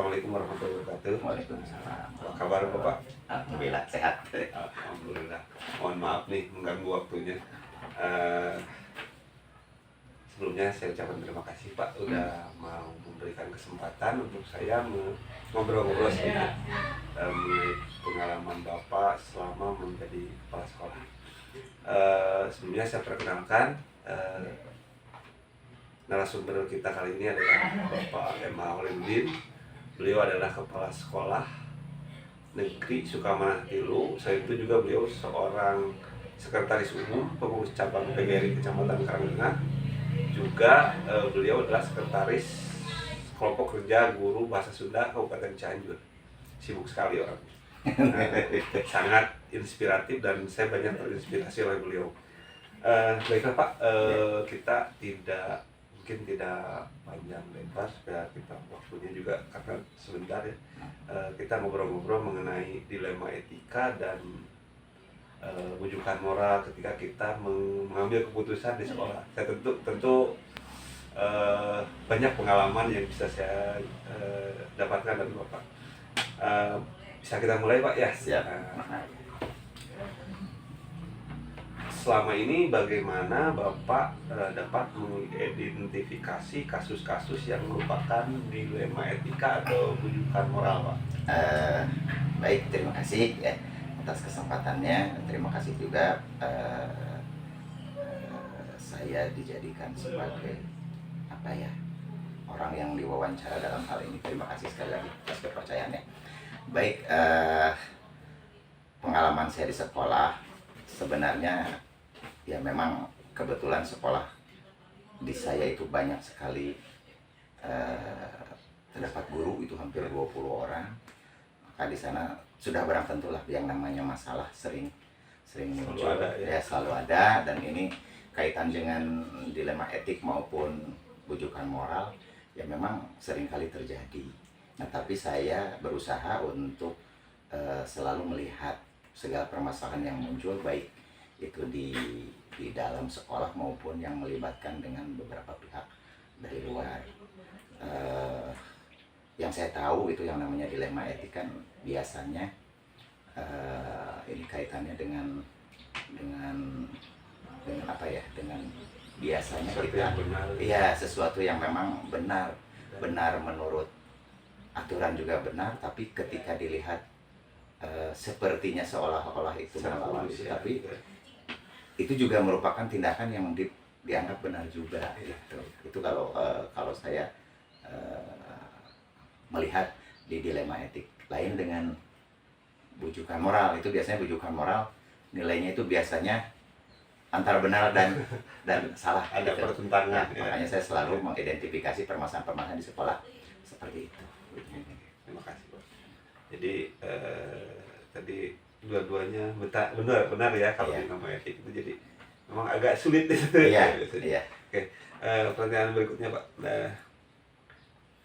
Assalamualaikum warahmatullahi wabarakatuh. Waalaikumsalam. Apa kabar Bapak? Alhamdulillah sehat. Alhamdulillah. Mohon maaf nih mengganggu waktunya. Eh, Sebelumnya saya ucapkan terima kasih Pak udah mau memberikan kesempatan untuk saya ngobrol-ngobrol sedikit mengenai pengalaman Bapak selama menjadi kepala sekolah. Sebelumnya saya perkenalkan narasumber kita kali ini adalah Bapak Emma Holidin. Beliau adalah kepala sekolah negeri Sukamanah Tilu. Selain itu juga beliau seorang sekretaris umum pengurus cabang PGRI Kecamatan Karangtengah. Juga beliau adalah sekretaris kelompok kerja guru bahasa Sunda Kabupaten Cianjur. Sibuk sekali orang. Sangat inspiratif dan saya banyak terinspirasi oleh beliau. Baiklah Pak, kita mungkin tidak panjang lebar supaya kita waktunya juga karena sebentar ya. Kita ngobrol-ngobrol mengenai dilema etika dan wujudan moral ketika kita mengambil keputusan di sekolah. Saya tentu banyak pengalaman yang bisa saya dapatkan dari Bapak. Bisa kita mulai Pak ya? Siap. Selama ini bagaimana Bapak dapat mengidentifikasi kasus-kasus yang merupakan dilema etika atau wujudan moral Pak? Baik, terima kasih ya atas kesempatannya. Terima kasih juga saya dijadikan sebagai orang yang diwawancara dalam hal ini. Terima kasih sekali lagi atas kepercayaannya. Baik, pengalaman saya di sekolah sebenarnya ya memang kebetulan sekolah di saya itu banyak sekali terdapat guru itu hampir 20 orang. Maka di sana sudah barang tentulah yang namanya masalah sering muncul, selalu ada, dan ini kaitan dengan dilema etik maupun wujudan moral ya memang sering kali terjadi. Nah, tapi saya berusaha untuk selalu melihat segala permasalahan yang muncul, baik itu di dalam sekolah maupun yang melibatkan dengan beberapa pihak dari luar. Yang saya tahu itu yang namanya dilema etik kan biasanya ini kaitannya dengan apa ya? Dengan biasanya kita iya sesuatu yang memang benar menurut aturan juga benar, tapi ketika dilihat sepertinya seolah-olah itu melawan itu, tapi itu juga merupakan tindakan yang dianggap benar juga gitu. Itu kalau saya melihat di dilema etik. Lain dengan wujudan moral, itu biasanya wujudan moral nilainya itu biasanya antara benar dan salah, ada gitu. pertentangan. Nah, makanya saya selalu mengidentifikasi permasalahan-permasalahan di sekolah seperti itu. Terima kasih Pak. Jadi tadi dua-duanya benar ya kalau di nama etik itu, jadi memang agak sulit. Iya. Oke, pertanyaan berikutnya Pak.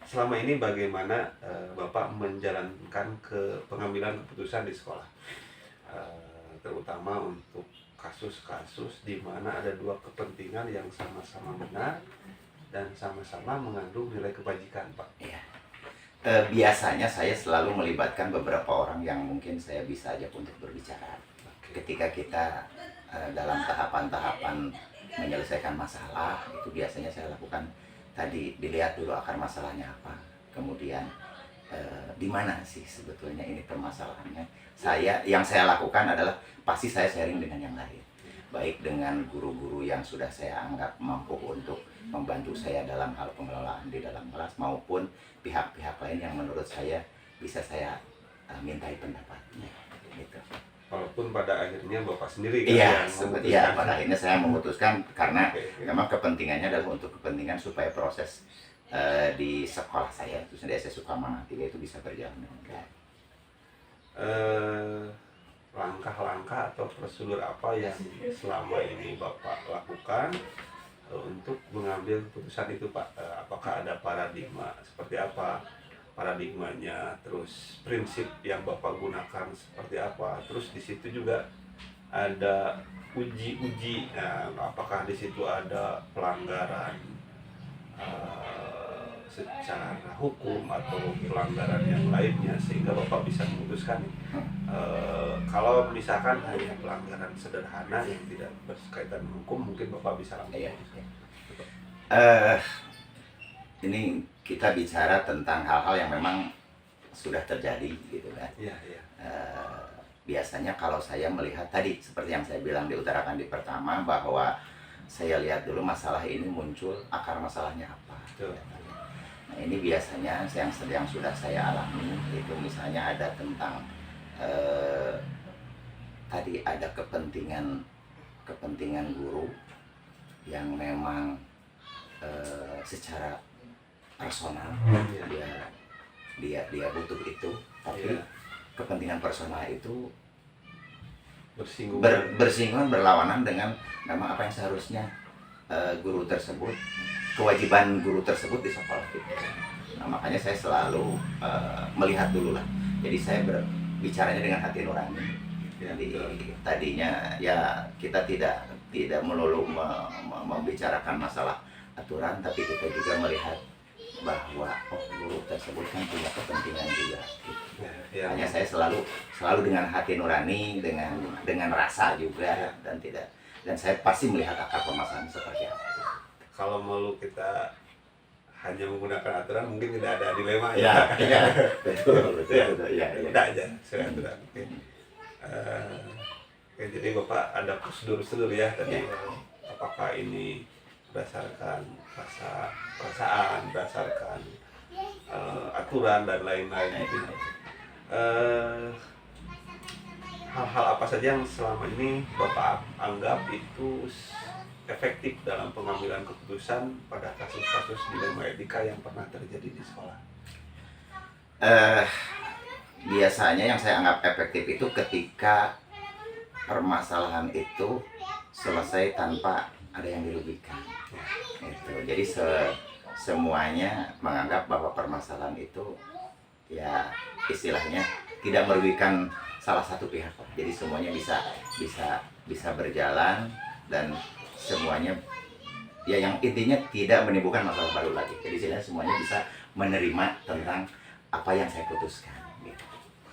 Selama ini bagaimana Bapak menjalankan pengambilan keputusan di sekolah, terutama untuk kasus-kasus di mana ada dua kepentingan yang sama-sama benar dan sama-sama mengandung nilai kebajikan Pak? Iya. Biasanya saya selalu melibatkan beberapa orang yang mungkin saya bisa ajak untuk berbicara. Ketika kita dalam tahapan-tahapan menyelesaikan masalah, itu biasanya saya lakukan tadi dilihat dulu akar masalahnya apa, kemudian di mana sih sebetulnya ini permasalahannya. Yang saya lakukan adalah pasti saya sharing dengan yang lain, baik dengan guru-guru yang sudah saya anggap mampu untuk membantu saya dalam hal pengelolaan di dalam kelas, maupun pihak-pihak lain yang menurut saya bisa saya mintai pendapatnya gitu. Walaupun pada akhirnya Bapak sendiri kan pada akhirnya saya memutuskan karena memang kepentingannya adalah untuk kepentingan supaya proses di sekolah saya, itu sendiri saya Sukamanah Tilu itu bisa berjalan dengan baik. Langkah-langkah atau prosedur apa yang selama ini Bapak lakukan untuk mengambil keputusan itu Pak? Apakah ada paradigma seperti apa paradigmanya, terus prinsip yang Bapak gunakan seperti apa, terus di situ juga ada uji-uji, apakah di situ ada pelanggaran secara hukum atau pelanggaran yang lainnya sehingga Bapak bisa memutuskan kalau misalkan hanya pelanggaran sederhana yang tidak berkaitan dengan hukum mungkin Bapak bisa langsung Iya. memutuskan. Ini kita bicara tentang hal-hal yang memang sudah terjadi gitu kan. Iya, iya. Biasanya kalau saya melihat tadi seperti yang saya bilang diutarakan di pertama, bahwa saya lihat dulu masalah ini muncul, akar masalahnya apa. Betul. Nah ini biasanya yang sudah saya alami itu misalnya ada tentang tadi ada kepentingan guru yang memang secara personal Iya. dia butuh itu, tapi Iya. kepentingan personal itu Bersinggungan. bersinggungan berlawanan dengan memang apa yang seharusnya guru tersebut, kewajiban guru tersebut di sekolah itu. Nah makanya saya selalu melihat dulu lah. Jadi saya berbicaranya dengan hati nurani. Ya, Jadi betul. tadinya ya kita tidak melulu membicarakan masalah aturan, tapi kita juga melihat bahwa guru tersebut kan punya kepentingan juga. Ya, ya. Hanya saya selalu dengan hati nurani, dengan rasa juga, dan saya pasti melihat akar permasalahan seperti apa. Kalau mau kita hanya menggunakan aturan mungkin tidak ada dilema Ya, ya, betul, Ya, ya. udah aja sesuai aturan. Oke. Oke, jadi Bapak ada prosedur ya tadi. Apakah ini berdasarkan perasaan, berdasarkan aturan dan lain-lain. Hal-hal apa saja yang selama ini Bapak anggap itu efektif dalam pengambilan keputusan pada kasus-kasus dilema etika yang pernah terjadi di sekolah? Biasanya yang saya anggap efektif itu ketika permasalahan itu selesai tanpa ada yang dirugikan. Itu. Jadi semuanya menganggap bahwa permasalahan itu ya istilahnya tidak merugikan salah satu pihak. Jadi semuanya bisa berjalan dan semuanya ya yang intinya tidak menimbulkan masalah baru lagi. Jadi semuanya bisa menerima tentang apa yang saya putuskan. Gitu.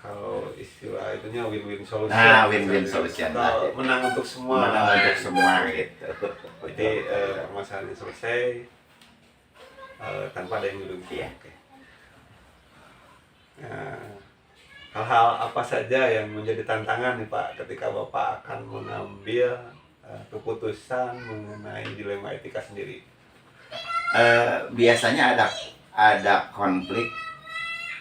Kalau istilah itunya win-win solution. Nah, win-win solution. Kalau menang untuk semua. Menang untuk semua gitu. Jadi masalahnya selesai tanpa ada yang dirugikan. Iya. Oke. Nah, hal-hal apa saja yang menjadi tantangan nih Pak ketika Bapak akan mengambil keputusan mengenai dilema etika sendiri? Biasanya ada konflik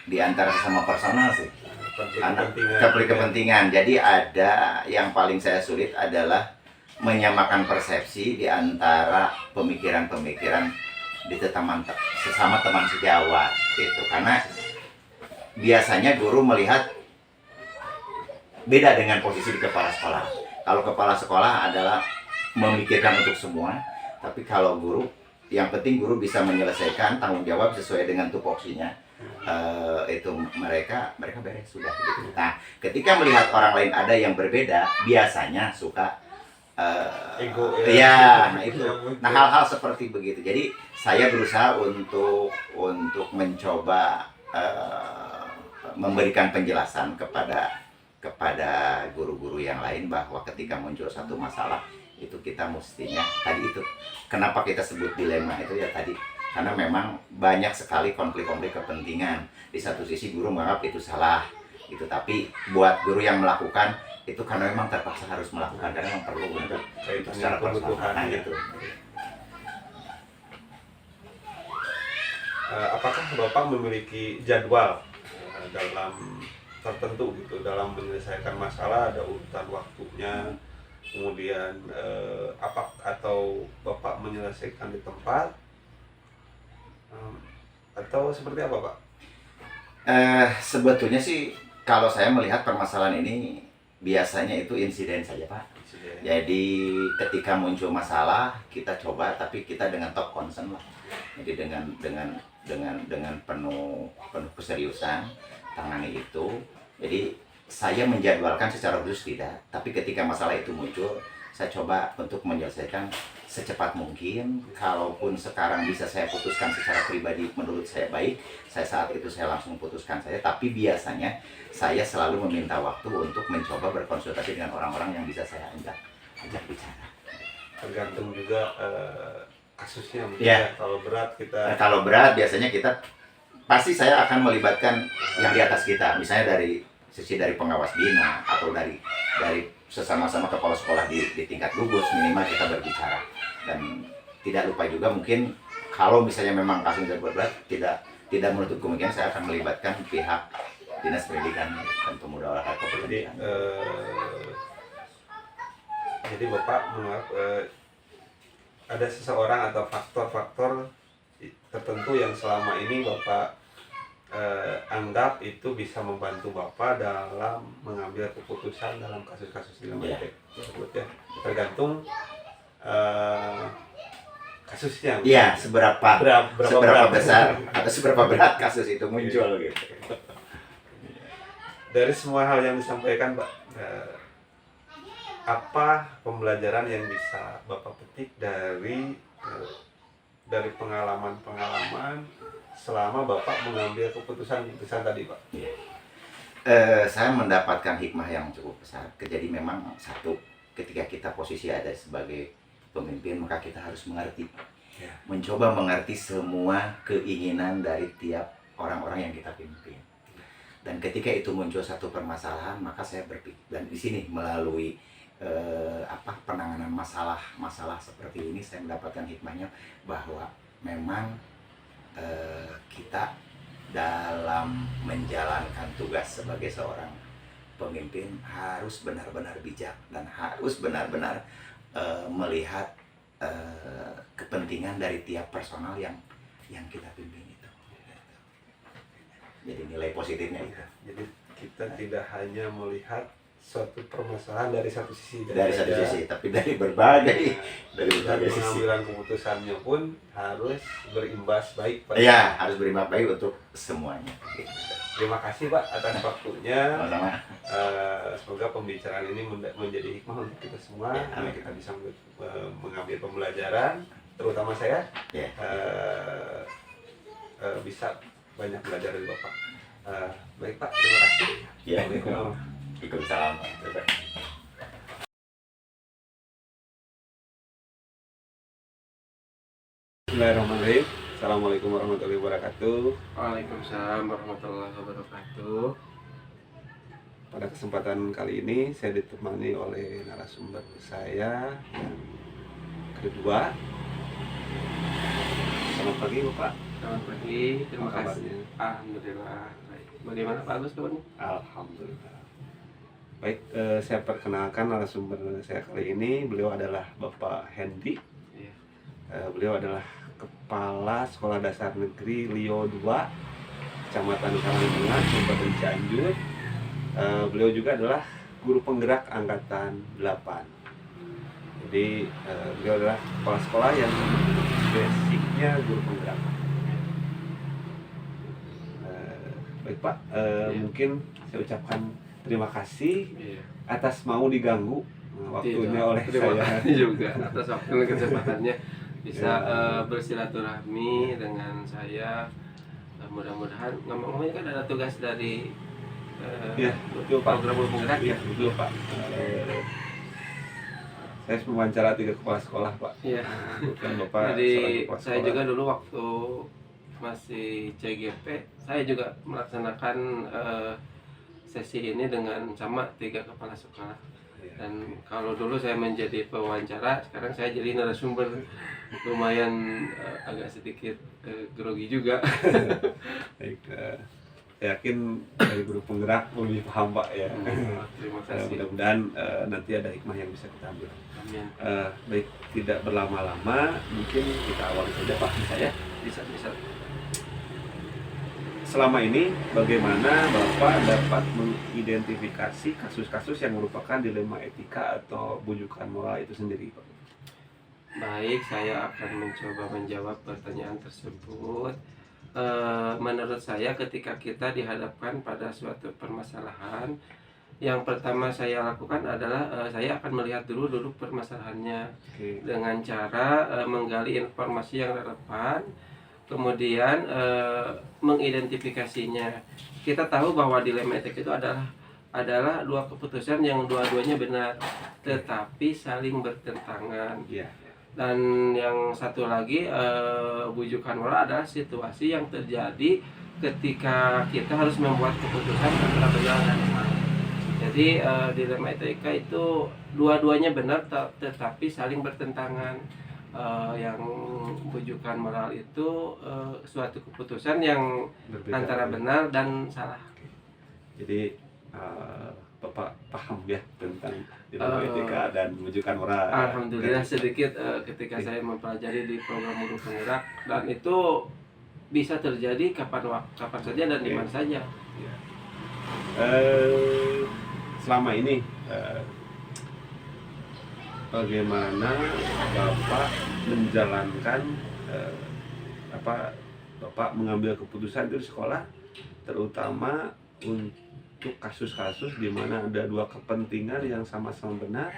di antara sesama personal sih. Konflik kepentingan. Jadi ada yang paling saya sulit adalah menyamakan persepsi di antara pemikiran-pemikiran di sesama teman sejawat gitu. Karena biasanya guru melihat beda dengan posisi di kepala sekolah. Kalau kepala sekolah adalah memikirkan untuk semua, tapi kalau guru, yang penting guru bisa menyelesaikan tanggung jawab sesuai dengan tupoksinya. Itu mereka beres sudah gitu. Nah, ketika melihat orang lain ada yang berbeda, biasanya suka ego ya. Nah itu. Nah hal-hal seperti begitu. Jadi saya berusaha untuk mencoba memberikan penjelasan kepada guru-guru yang lain bahwa ketika muncul satu masalah itu kita mestinya tadi itu kenapa kita sebut dilema itu ya tadi karena memang banyak sekali konflik-konflik kepentingan. Di satu sisi guru menganggap itu salah gitu, tapi buat guru yang melakukan itu karena memang terpaksa harus melakukan karena memang perlu untuk secara personal gitu. Apakah Bapak memiliki jadwal dalam tertentu gitu dalam menyelesaikan masalah, ada urutan waktunya, kemudian atau Bapak menyelesaikan di tempat atau seperti apa Pak? Sebetulnya sih kalau saya melihat permasalahan ini biasanya itu insiden saja Pak. Jadi ketika muncul masalah kita coba, tapi kita dengan top concern lah. Jadi dengan penuh keseriusan tangani itu. Jadi saya menjadwalkan secara khusus tidak, tapi ketika masalah itu muncul saya coba untuk menyelesaikan secepat mungkin. Kalaupun sekarang bisa saya putuskan secara pribadi menurut saya baik, saat itu saya langsung putuskan saja. Tapi biasanya saya selalu meminta waktu untuk mencoba berkonsultasi dengan orang-orang yang bisa saya ajak bicara. Tergantung juga kasusnya mungkin Ya. ya. Kalau berat kita Kalau berat biasanya kita pasti saya akan melibatkan yang di atas kita, misalnya dari sisi dari pengawas bina atau dari sesama-sama kepala sekolah di tingkat gugus, minimal kita berbicara. Dan tidak lupa juga mungkin kalau misalnya memang kasusnya berat, tidak menutup kemungkinan saya akan melibatkan pihak dinas pendidikan dan pemuda olahraga jadi pendidikan. jadi Bapak ada seseorang atau faktor-faktor tertentu yang selama ini Bapak anggap itu bisa membantu Bapak dalam mengambil keputusan dalam kasus-kasus di Iya. tersebut ya. Tergantung kasusnya. Iya, seberapa berat. besar atau seberapa berat kasus itu muncul gitu. Dari semua hal yang disampaikan Pak, apa pembelajaran yang bisa Bapak petik dari pengalaman-pengalaman selama Bapak mengambil keputusan tadi Pak? Saya mendapatkan hikmah yang cukup besar. Jadi memang satu, ketika kita posisi ada sebagai pemimpin, maka kita harus mengerti, mencoba mengerti semua keinginan dari tiap orang-orang yang kita pimpin. Dan ketika itu muncul satu permasalahan, maka saya berpikir, dan di sini melalui penanganan masalah seperti ini, saya mendapatkan hikmahnya bahwa memang kita dalam menjalankan tugas sebagai seorang pemimpin harus benar-benar bijak dan harus benar-benar melihat kepentingan dari tiap personal yang kita pimpin itu. Jadi nilai positifnya itu. Jadi kita tidak hanya melihat suatu permasalahan dari satu sisi, Tapi dari berbagai dan sisi. pengambilan keputusannya pun harus berimbas baik pada. Iya, harus berimbas baik untuk semuanya. Terima kasih Pak atas waktunya. Sama-sama. Semoga pembicaraan ini menjadi hikmah untuk kita semua, karena kita bisa mengambil pembelajaran, terutama saya. Bisa banyak belajar dari Bapak. Baik Pak, terima kasih. Ya. Waalaikumsalam. Waalaikumsalam. Bismillahirrahmanirrahim. Assalamualaikum warahmatullahi wabarakatuh. Waalaikumsalam warahmatullahi wabarakatuh. Pada kesempatan kali ini saya ditemani oleh narasumber saya yang kedua. Selamat pagi Bapak. Selamat pagi, terima Apa kasih. kabarnya? Alhamdulillah. Baik. Bagaimana Pak Agus kabarnya? Alhamdulillah. Baik, saya perkenalkan narasumber saya kali ini. Beliau adalah Bapak Hendy. Iya. Beliau adalah Kepala Sekolah Dasar Negeri Lio 2, Kecamatan Karangtengah, Kabupaten Cianjur. Beliau juga adalah guru penggerak angkatan 8. Jadi beliau adalah kepala sekolah yang basicnya guru penggerak. Baik Pak, mungkin saya ucapkan terima kasih atas mau diganggu waktunya Tidak, oleh terima saya. kasih juga atas waktu dan kesempatannya bisa bersilaturahmi dengan saya. Mudah-mudahan ngomong-ngomongnya kan ada tugas dari Ya, betul Pak. program guru penggerak ya. Betul Pak. Saya mewawancara 3 kepala sekolah Pak. Iya. Dan Bapak Jadi seorang kepala saya sekolah. juga dulu waktu masih CGP, saya juga melaksanakan sesi ini dengan sama 3 kepala sekolah. Iya. Dan kalau dulu saya menjadi pewawancara, sekarang saya jadi narasumber, lumayan agak sedikit grogi juga. Baik, saya yakin dari guru penggerak lebih paham Pak ya. Terima kasih. Mudah-mudahan nanti ada hikmah yang bisa kita ambil. Amin. Baik, tidak berlama-lama, mungkin kita awali saja Pak. Bisa ya? Bisa. Selama ini bagaimana Bapak dapat mengidentifikasi kasus-kasus yang merupakan dilema etika atau bujukan moral itu sendiri Pak? Baik, saya akan mencoba menjawab pertanyaan tersebut. Menurut saya ketika kita dihadapkan pada suatu permasalahan, Yang pertama saya lakukan adalah saya akan melihat dulu permasalahannya Oke. dengan cara menggali informasi yang relevan, kemudian mengidentifikasinya. Kita tahu bahwa dilema etik itu adalah dua keputusan yang dua-duanya benar, tetapi saling bertentangan. Iya. Dan yang satu lagi bujukan moral adalah situasi yang terjadi ketika kita harus membuat keputusan antara benar dan salah. Jadi dilema etika itu dua-duanya benar tetapi saling bertentangan. Yang bujukan moral itu suatu keputusan yang Berbeda. antara benar dan salah. Jadi Bapak paham ya tentang dilema etika dan rujukan moral. Alhamdulillah sedikit ketika saya mempelajari di program Guru Penggerak, dan itu bisa terjadi kapan saja dan di mana saja. Ya. Selama ini bagaimana Bapak menjalankan Bapak mengambil keputusan itu di sekolah, terutama untuk kasus-kasus di mana ada dua kepentingan yang sama-sama benar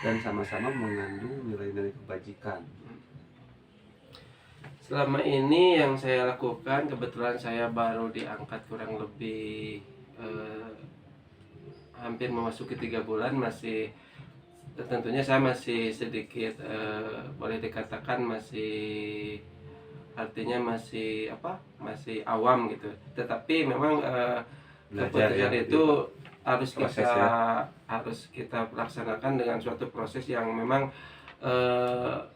dan sama-sama mengandung nilai-nilai kebajikan. Selama ini yang saya lakukan, kebetulan saya baru diangkat kurang lebih hampir memasuki 3 bulan, masih tentunya saya masih sedikit boleh dikatakan masih, artinya masih masih awam gitu. Tetapi memang keputusan ya, itu harus proses kita ya. harus kita laksanakan dengan suatu proses yang memang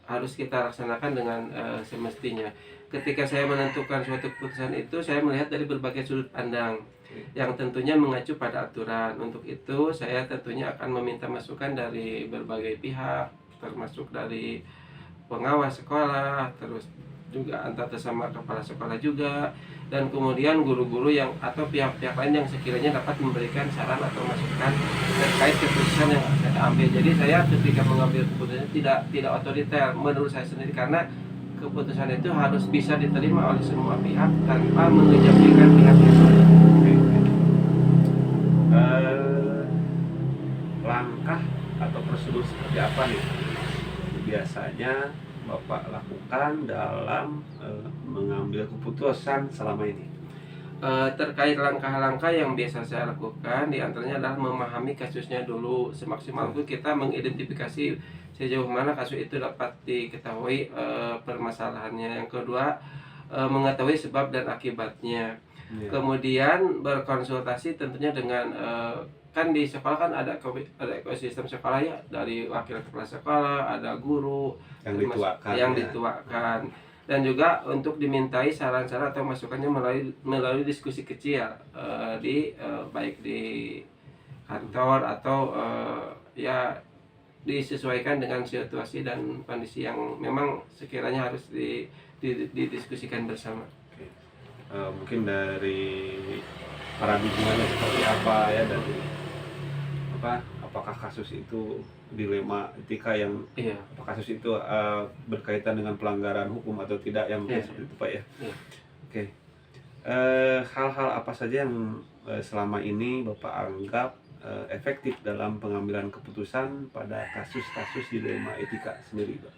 harus kita laksanakan dengan semestinya. Ketika saya menentukan suatu keputusan itu, saya melihat dari berbagai sudut pandang yang tentunya mengacu pada aturan. Untuk itu saya tentunya akan meminta masukan dari berbagai pihak, termasuk dari pengawas sekolah, terus juga antar sesama kepala sekolah juga, dan kemudian guru-guru yang atau pihak-pihak lain yang sekiranya dapat memberikan saran atau masukan terkait keputusan yang saya ambil. Jadi saya ketika mengambil keputusan tidak otoriter menurut saya sendiri, karena keputusan itu harus bisa diterima oleh semua pihak tanpa mengejampingkan pihak yang lain. Langkah atau prosedur seperti apa nih biasanya Bapak lakukan dalam mengambil keputusan selama ini? Terkait langkah-langkah yang biasa saya lakukan, diantaranya adalah memahami kasusnya dulu. Semaksimal mungkin kita mengidentifikasi sejauh mana kasus itu dapat diketahui permasalahannya. Yang kedua, mengetahui sebab dan akibatnya. Ya. Kemudian berkonsultasi tentunya dengan kan di sekolah kan ada ekosistem sekolah ya, dari wakil kepala sekolah, ada guru Yang dituakan, yang ya. dituakan, dan juga untuk dimintai saran-saran atau masukannya melalui diskusi kecil baik di kantor atau ya disesuaikan dengan situasi dan kondisi yang memang sekiranya harus didiskusikan bersama. Mungkin dari paradigmanya seperti apa ya, dari apakah kasus itu dilema etika yang Iya. apa kasus itu berkaitan dengan pelanggaran hukum atau tidak, yang mungkin Iya. seperti itu Pak ya. Iya. Oke. Hal-hal apa saja yang selama ini Bapak anggap efektif dalam pengambilan keputusan pada kasus-kasus dilema etika sendiri, Pak?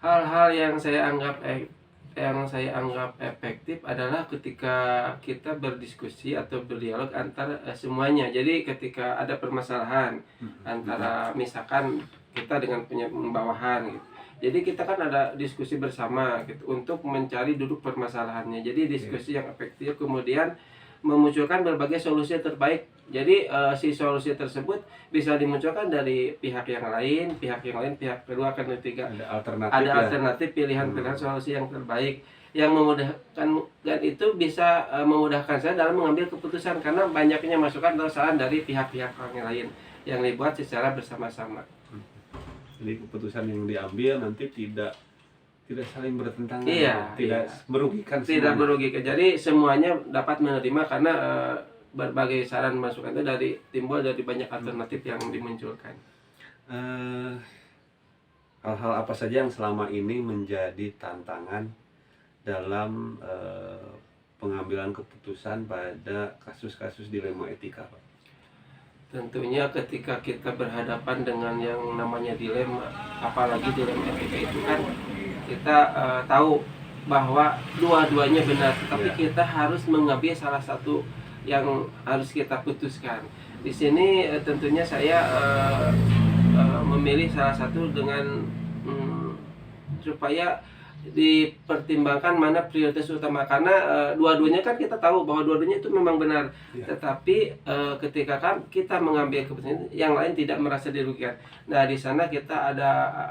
Hal-hal yang saya anggap efektif adalah ketika kita berdiskusi atau berdialog antara semuanya. Jadi ketika ada permasalahan antara misalkan kita dengan bawahan gitu. Jadi kita kan ada diskusi bersama gitu untuk mencari duduk permasalahannya. Jadi diskusi yang efektif kemudian memunculkan berbagai solusi terbaik. Jadi si solusi tersebut bisa dimunculkan dari pihak yang lain, pihak kedua, ketiga. Ada alternatif pilihan-pilihan solusi yang terbaik yang memudahkan, dan itu bisa memudahkan saya dalam mengambil keputusan karena banyaknya masukan atau saran dari pihak-pihak yang lain yang dibuat secara bersama-sama. Jadi keputusan yang diambil nanti tidak saling bertentangan, Iya, tidak merugikan tidak semuanya. merugikan. Jadi semuanya dapat menerima karena berbagai saran masukan itu timbul dari banyak alternatif yang dimunculkan. Hal-hal apa saja yang selama ini menjadi tantangan dalam pengambilan keputusan pada kasus-kasus dilema etika, Pak? tentunya ketika kita berhadapan dengan yang namanya dilema, apalagi dilema etika itu kan kita tahu bahwa dua-duanya benar, tetapi kita harus mengambil salah satu yang harus kita putuskan. Di sini tentunya saya memilih salah satu dengan supaya dipertimbangkan mana prioritas utama, karena dua-duanya kan kita tahu bahwa dua-duanya itu memang benar, tetapi ketika kan kita mengambil keputusan yang lain tidak merasa dirugikan. Nah, di sana kita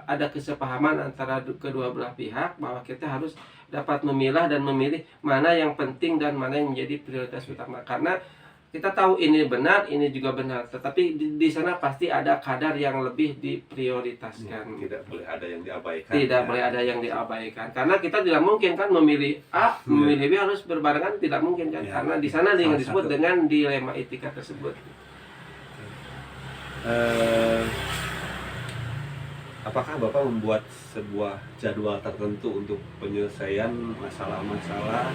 ada kesepahaman antara kedua belah pihak bahwa kita harus dapat memilah dan memilih mana yang penting dan mana yang menjadi prioritas utama, karena kita tahu ini benar, ini juga benar, tetapi di sana pasti ada kadar yang lebih diprioritaskan. Tidak boleh ada yang diabaikan. Tidak boleh ada yang diabaikan, karena kita tidak mungkin kan memilih A, memilih B harus berbarengan, tidak mungkin kan, karena di sana yang disebut dengan dilema etika tersebut. Apakah Bapak membuat sebuah jadwal tertentu untuk penyelesaian masalah-masalah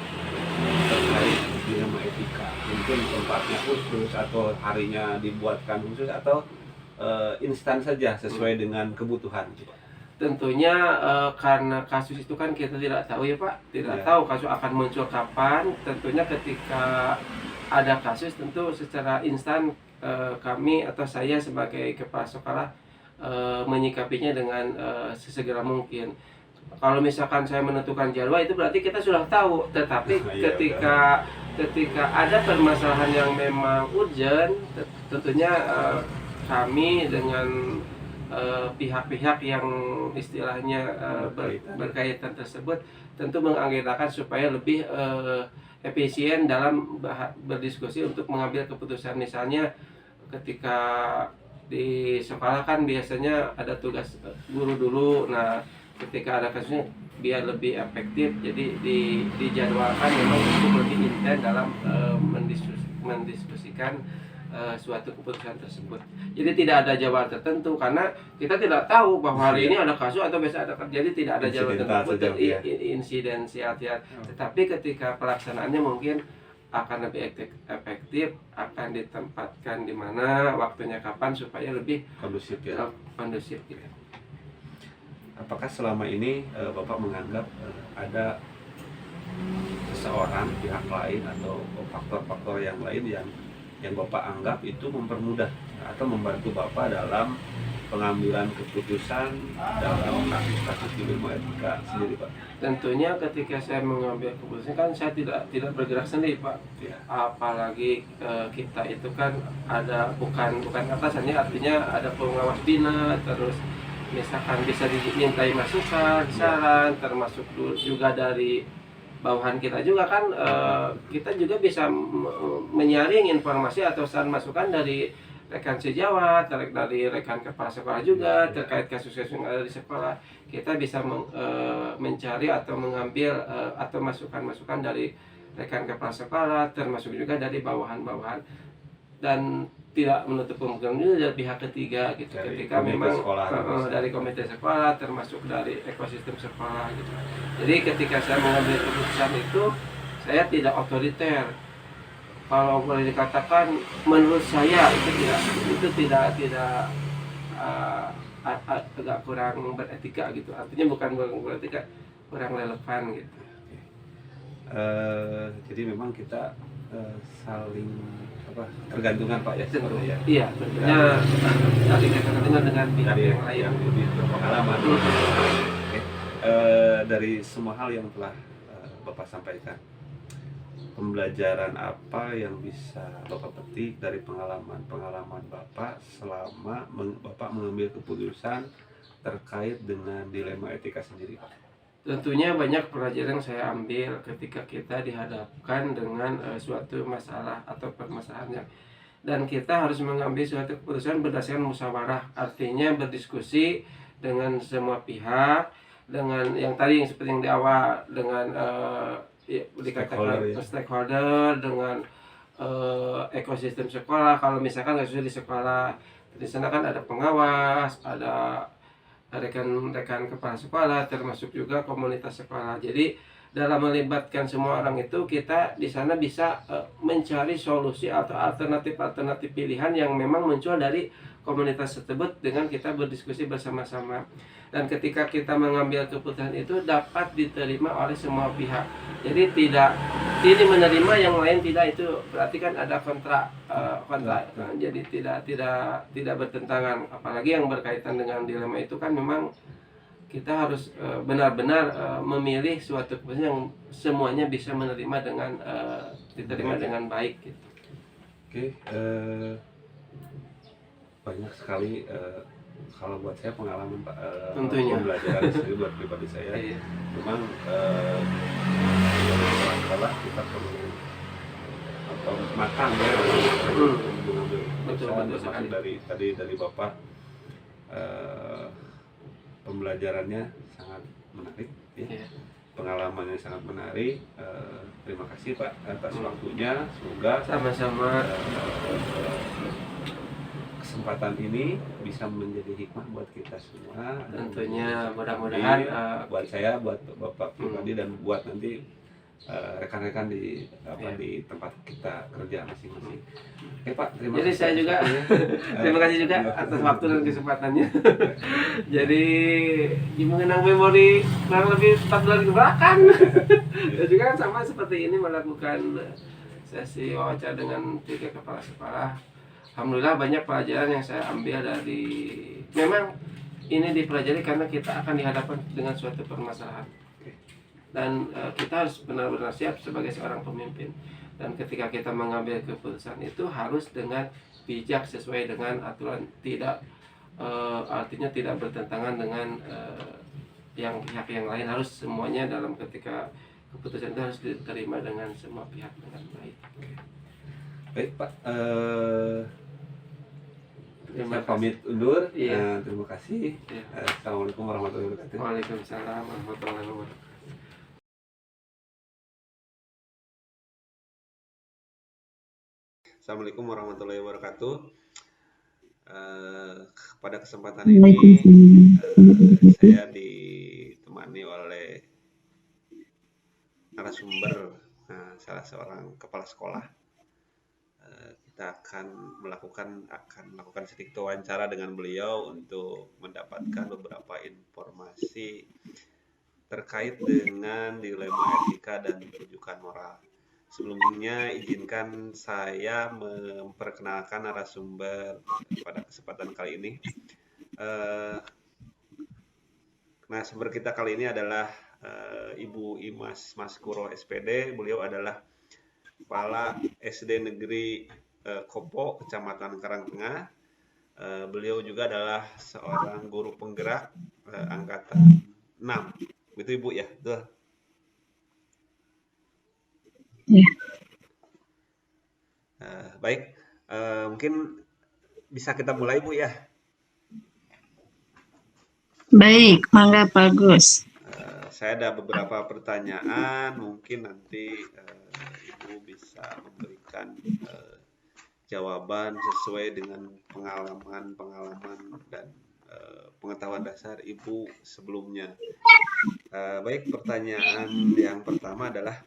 terkait dilema etika? Mungkin tempatnya khusus atau harinya dibuatkan khusus atau instan saja sesuai dengan kebutuhan? Tentunya karena kasus itu kan kita tidak tahu ya Pak, tidak tahu kasus akan muncul kapan. Tentunya ketika ada kasus tentu secara instan kami atau saya sebagai kepala sekolah menyikapinya dengan sesegera mungkin. Kalau misalkan saya menentukan jadwal itu berarti kita sudah tahu, tetapi ketika ada permasalahan yang memang urgent, tentunya kami dengan pihak-pihak yang istilahnya berkaitan tersebut tentu mengagenda supaya lebih efisien dalam berdiskusi untuk mengambil keputusan. Misalnya ketika di sekolah kan biasanya ada tugas guru dulu, nah ketika ada kasusnya biar lebih efektif jadi dijadwalkan memang untuk lebih intens dalam mendiskusikan suatu keputusan tersebut. Jadi tidak ada jadwal tertentu karena kita tidak tahu bahwa hari ini ada kasus atau besok ada, jadi tidak ada jadwal tertentu, insidensial. Tetapi ketika pelaksanaannya mungkin akan lebih efektif, akan ditempatkan di mana, waktunya kapan supaya lebih kondusif gitu. Apakah selama ini Bapak menganggap ada seseorang, pihak lain atau faktor-faktor yang lain yang Bapak anggap itu mempermudah atau membantu Bapak dalam pengambilan keputusan dalam kasus-kasus dilema etika sendiri, Pak? Tentunya ketika saya mengambil keputusan kan saya tidak bergerak sendiri, Pak. Apalagi kita itu kan ada bukan atasannya, artinya ada pengawas bina, terus misalkan bisa dimintai masukan, saran, termasuk juga dari bawahan kita juga kan, kita juga bisa menyaring informasi atau saran masukan dari rekan sejawat, dari rekan kepala sekolah juga terkait kasus-kasus yang ada di sekolah. Kita bisa mencari atau mengambil atau masukan-masukan dari rekan kepala sekolah, termasuk juga dari bawahan-bawahan, dan tidak menutup kemungkinan juga dari pihak ketiga gitu, ketika memang dari komite sekolah, termasuk dari ekosistem sekolah gitu. Jadi ketika saya mengambil keputusan itu saya tidak otoriter. Kalau boleh dikatakan menurut saya itu tidak agak kurang beretika gitu. Artinya bukan kurang beretika, kurang relevan gitu. Jadi memang kita saling tergantungan, Pak, ya, seperti ya. Iya, tentunya saling tergantungan dengan pihak yang lain yang lebih berpengalaman. Dari semua hal yang telah Bapak sampaikan, pembelajaran apa yang bisa Bapak petik dari pengalaman Bapak selama Bapak mengambil keputusan terkait dengan dilema etika sendiri, Pak? Tentunya banyak pelajaran yang saya ambil ketika kita dihadapkan dengan suatu masalah atau permasalahan dan kita harus mengambil suatu keputusan berdasarkan musyawarah, artinya berdiskusi dengan semua pihak, dengan yang tadi yang seperti yang di awal, dengan dikatakan stakeholder, dengan ekosistem sekolah. Kalau misalkan kasusnya di sekolah, di sana kan ada pengawas, ada rekan-rekan kepala sekolah, termasuk juga komunitas sekolah. Jadi dalam melibatkan semua orang itu kita di sana bisa mencari solusi atau alternatif pilihan yang memang muncul dari komunitas tersebut dengan kita berdiskusi bersama-sama. Dan ketika kita mengambil keputusan itu dapat diterima oleh semua pihak. Jadi tidak ini menerima yang lain tidak, itu berarti kan ada kontra. Jadi tidak bertentangan. Apalagi yang berkaitan dengan dilema itu kan memang kita harus benar-benar memilih suatu keputusan yang semuanya bisa menerima dengan diterima dengan baik gitu. Oke, banyak sekali kalau buat saya pengalaman Pak, Tentunya. pembelajaran sendiri buat pribadi saya. Iya. Memang dari sekolah kita perlu atau makan ya, mengambil Betul keputusan sekali. dari Bapak, pembelajarannya sangat menarik ya. Iya. Pengalamannya sangat menarik. Terima kasih Pak atas waktunya. Semoga Sama-sama. kesempatan ini bisa menjadi hikmah buat kita semua. Tentunya mudah-mudahan Buat saya, buat Bapak pribadi, dan buat nanti rekan-rekan di di tempat kita kerja masing-masing. Oke Pak, terima Jadi kasih. saya juga terima kasih juga atas waktu dan kesempatannya. Jadi mengenang memori kurang lebih 4 bulan ke belakang. Dan juga sama seperti ini melakukan sesi wawancara dengan 3 kepala sekolah. Alhamdulillah banyak pelajaran yang saya ambil dari, memang ini dipelajari karena kita akan dihadapkan dengan suatu permasalahan. Dan kita harus benar-benar siap sebagai seorang pemimpin. Dan ketika kita mengambil keputusan itu harus dengan bijak sesuai dengan aturan, tidak artinya tidak bertentangan dengan yang pihak yang lain. Harus semuanya dalam ketika keputusan itu harus diterima dengan semua pihak dengan baik. Baik Pak, Terima saya pamit undur. Iya. Terima kasih. Iya. Assalamualaikum warahmatullahi wabarakatuh. Waalaikumsalam warahmatullahi wabarakatuh. Assalamualaikum warahmatullahi wabarakatuh. Pada kesempatan ini saya ditemani oleh narasumber, salah seorang kepala sekolah. Kita akan melakukan sedikit wawancara dengan beliau untuk mendapatkan beberapa informasi terkait dengan dilema etika dan rujukan moral. Sebelumnya izinkan saya memperkenalkan narasumber pada kesempatan kali ini. Narasumber kita kali ini adalah Ibu Imas Maskuro SPD. Beliau adalah Kepala SD Negeri Kopo, Kecamatan Karangtengah. Beliau juga adalah seorang guru penggerak angkatan 6. Begitu Ibu ya? Betul. Ya. Baik, mungkin bisa kita mulai Bu ya. Baik, mangga Pak Gus. Saya ada beberapa pertanyaan, mungkin nanti Ibu bisa memberikan jawaban sesuai dengan pengalaman dan pengetahuan dasar Ibu sebelumnya. Baik, pertanyaan yang pertama adalah,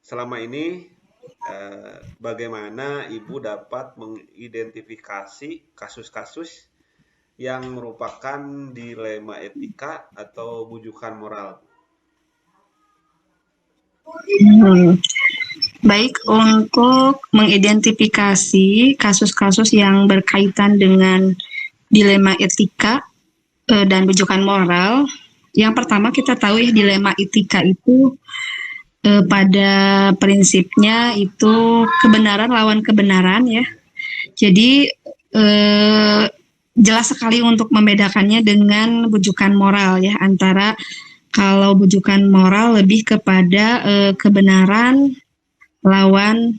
selama ini bagaimana Ibu dapat mengidentifikasi kasus-kasus yang merupakan dilema etika atau bujukan moral? Baik, untuk mengidentifikasi kasus-kasus yang berkaitan dengan dilema etika dan bujukan moral, yang pertama kita tahu ya, dilema etika itu pada prinsipnya itu kebenaran lawan kebenaran ya. Jadi jelas sekali untuk membedakannya dengan bujukan moral ya, antara kalau bujukan moral lebih kepada kebenaran lawan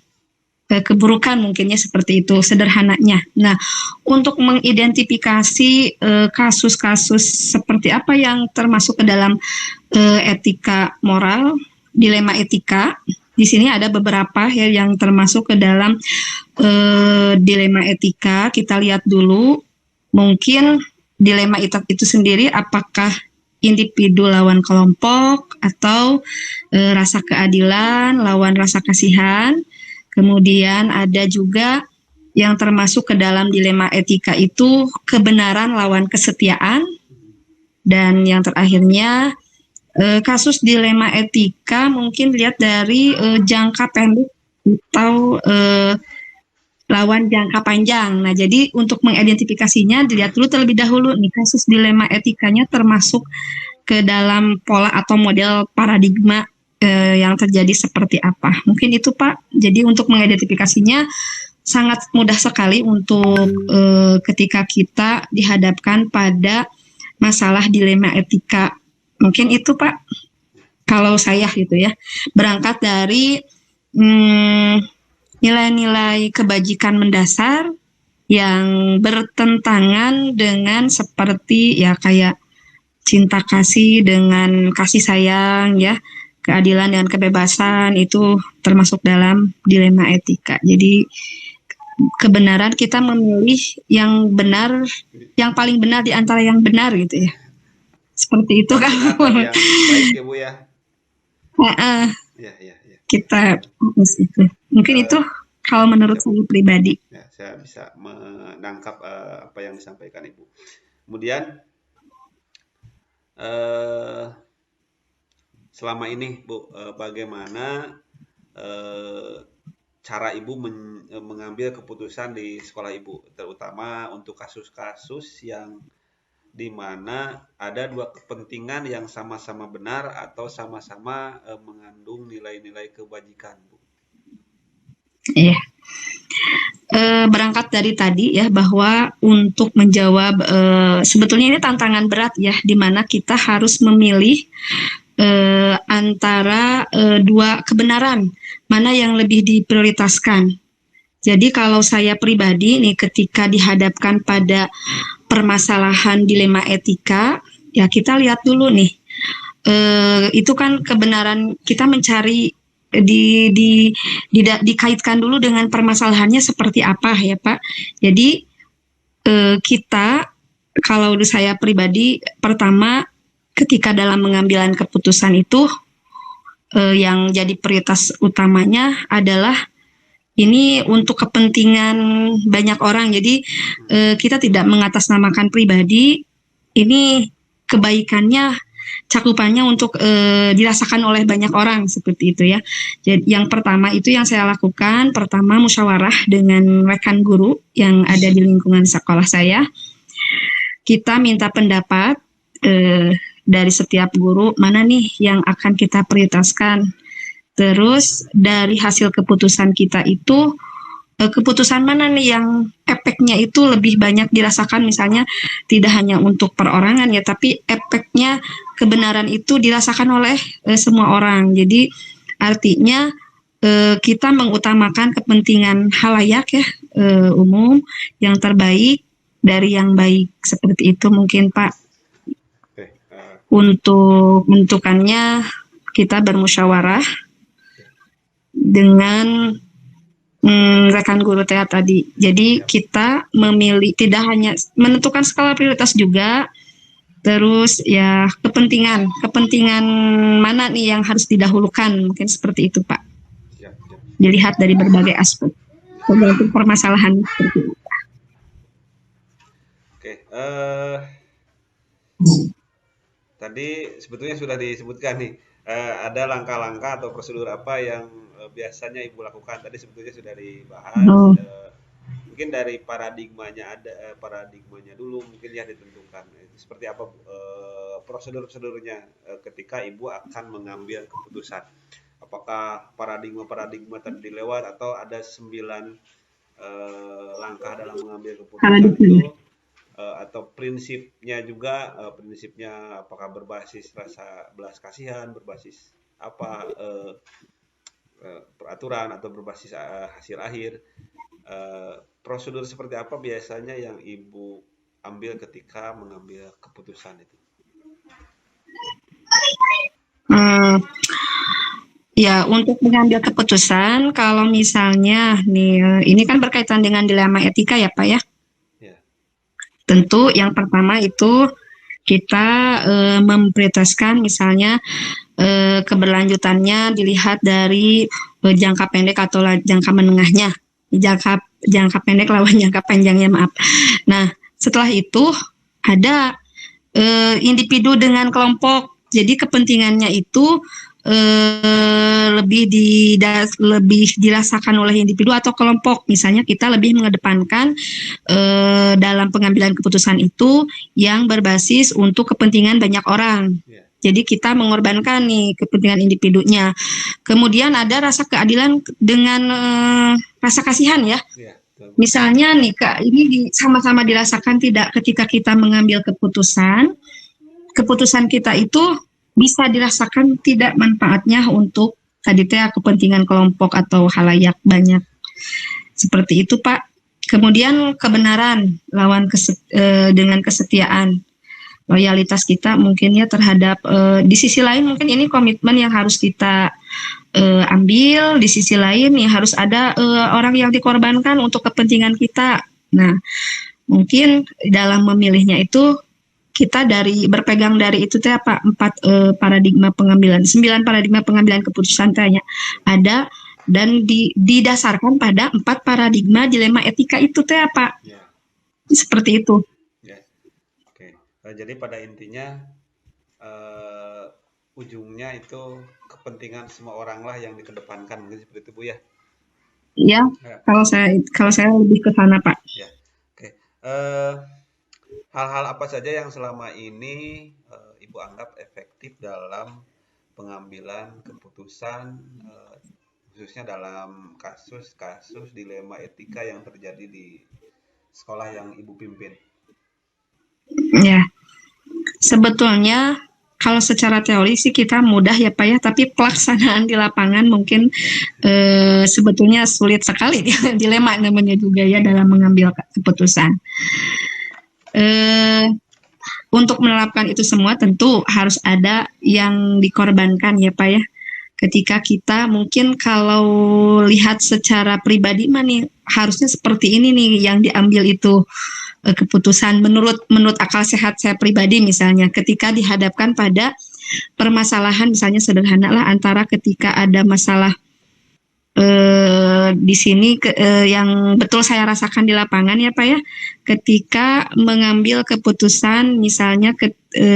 keburukan, mungkinnya seperti itu sederhananya. Nah, untuk mengidentifikasi kasus-kasus seperti apa yang termasuk ke dalam etika moral, dilema etika, di sini ada beberapa ya yang termasuk ke dalam dilema etika. Kita lihat dulu, mungkin dilema itu sendiri apakah individu lawan kelompok, atau rasa keadilan lawan rasa kasihan. Kemudian ada juga yang termasuk ke dalam dilema etika itu kebenaran lawan kesetiaan. Dan yang terakhirnya kasus dilema etika mungkin lihat dari jangka pendek atau lawan jangka panjang. Nah, jadi untuk mengidentifikasinya dilihat dulu terlebih dahulu nih kasus dilema etikanya termasuk ke dalam pola atau model paradigma yang terjadi seperti apa. Mungkin itu Pak. Jadi untuk mengidentifikasinya sangat mudah sekali untuk ketika kita dihadapkan pada masalah dilema etika. Mungkin itu Pak. Kalau saya gitu ya. Berangkat dari nilai-nilai kebajikan mendasar yang bertentangan dengan seperti ya kayak cinta kasih dengan kasih sayang ya, keadilan dan kebebasan itu termasuk dalam dilema etika. Jadi kebenaran kita memilih yang benar, yang paling benar di antara yang benar gitu ya. Seperti itu kan. Yang baik ya Bu ya. Ya. Kita itu. Mungkin itu kalau menurut saya pribadi. Ya, saya bisa menangkap apa yang disampaikan Ibu. Kemudian selama ini Bu, bagaimana cara Ibu mengambil keputusan di sekolah Ibu, terutama untuk kasus-kasus yang di mana ada dua kepentingan yang sama-sama benar atau sama-sama mengandung nilai-nilai kebajikan, Bu. Iya. Berangkat dari tadi ya bahwa untuk menjawab sebetulnya ini tantangan berat ya, di mana kita harus memilih antara dua kebenaran mana yang lebih diprioritaskan. Jadi kalau saya pribadi nih ketika dihadapkan pada permasalahan dilema etika, ya kita lihat dulu nih, itu kan kebenaran kita mencari dikaitkan dulu dengan permasalahannya seperti apa ya Pak. Jadi kita kalau saya pribadi pertama ketika dalam pengambilan keputusan itu yang jadi prioritas utamanya adalah ini untuk kepentingan banyak orang. Jadi kita tidak mengatasnamakan pribadi. Ini kebaikannya, cakupannya untuk dirasakan oleh banyak orang seperti itu ya. Jadi yang pertama itu yang saya lakukan, pertama musyawarah dengan rekan guru yang ada di lingkungan sekolah saya. Kita minta pendapat dari setiap guru mana nih yang akan kita prioritaskan. Terus dari hasil keputusan kita itu, keputusan mana nih yang efeknya itu lebih banyak dirasakan, misalnya tidak hanya untuk perorangan ya, tapi efeknya kebenaran itu dirasakan oleh semua orang. Jadi artinya kita mengutamakan kepentingan halayak ya, umum, yang terbaik dari yang baik, seperti itu mungkin Pak. Untuk menentukannya kita bermusyawarah dengan rekan guru TA tadi. Jadi kita memilih tidak hanya menentukan skala prioritas juga, terus ya kepentingan mana nih yang harus didahulukan, mungkin seperti itu Pak. Dilihat dari berbagai aspek tergantung permasalahan seperti itu. Oke, tadi sebetulnya sudah disebutkan nih, ada langkah-langkah atau prosedur apa yang biasanya Ibu lakukan. Tadi sebetulnya sudah dibahas. Mungkin dari paradigmanya paradigmanya dulu mungkin ya ditentukan. Seperti apa prosedur-prosedurnya ketika Ibu akan mengambil keputusan. Apakah paradigma tadi dilewat atau ada 9 langkah dalam mengambil keputusan itu? Atau prinsipnya juga, prinsipnya apakah berbasis rasa belas kasihan, berbasis apa peraturan atau berbasis hasil akhir. Prosedur seperti apa biasanya yang Ibu ambil ketika mengambil keputusan itu? Ya, untuk mengambil keputusan, kalau misalnya nih, ini kan berkaitan dengan dilema etika ya Pak ya. Tentu yang pertama itu kita memprioritaskan misalnya keberlanjutannya dilihat dari jangka pendek atau jangka menengahnya, jangka pendek lawan jangka panjangnya, maaf. Nah, setelah itu ada individu dengan kelompok. Jadi kepentingannya itu lebih dirasakan oleh individu atau kelompok. Misalnya kita lebih mengedepankan dalam pengambilan keputusan itu yang berbasis untuk kepentingan banyak orang. Jadi kita mengorbankan nih kepentingan individunya. Kemudian ada rasa keadilan dengan rasa kasihan ya. Misalnya nih Kak, ini sama-sama dirasakan tidak ketika kita mengambil keputusan kita itu bisa dirasakan tidak manfaatnya untuk tadi kepentingan kelompok atau halayak banyak. Seperti itu Pak. Kemudian kebenaran lawan dengan kesetiaan. Loyalitas kita mungkin ya terhadap di sisi lain mungkin ini komitmen yang harus kita ambil, di sisi lain ya harus ada orang yang dikorbankan untuk kepentingan kita. Nah, mungkin dalam memilihnya itu kita berpegang dari itu apa 9 paradigma pengambilan keputusan tanya ada dan didasarkan pada 4 paradigma dilema etika itu apa. Seperti itu. Jadi pada intinya ujungnya itu kepentingan semua orang lah yang dikedepankan, mungkin seperti itu Bu ya. Iya, kalau saya lebih ke sana Pak. Ya. Oke. Hal-hal apa saja yang selama ini Ibu anggap efektif dalam pengambilan keputusan khususnya dalam kasus-kasus dilema etika yang terjadi di sekolah yang Ibu pimpin? Ya. Sebetulnya kalau secara teori sih kita mudah ya Pak ya, tapi pelaksanaan di lapangan mungkin sebetulnya sulit sekali. Dilema namanya juga ya dalam mengambil keputusan. Untuk menerapkan itu semua tentu harus ada yang dikorbankan ya Pak ya. Ketika kita mungkin kalau lihat secara pribadi nih harusnya seperti ini nih yang diambil itu keputusan menurut akal sehat saya pribadi, misalnya ketika dihadapkan pada permasalahan misalnya sederhana lah antara ketika ada masalah di sini yang betul saya rasakan di lapangan ya Pak ya, ketika mengambil keputusan misalnya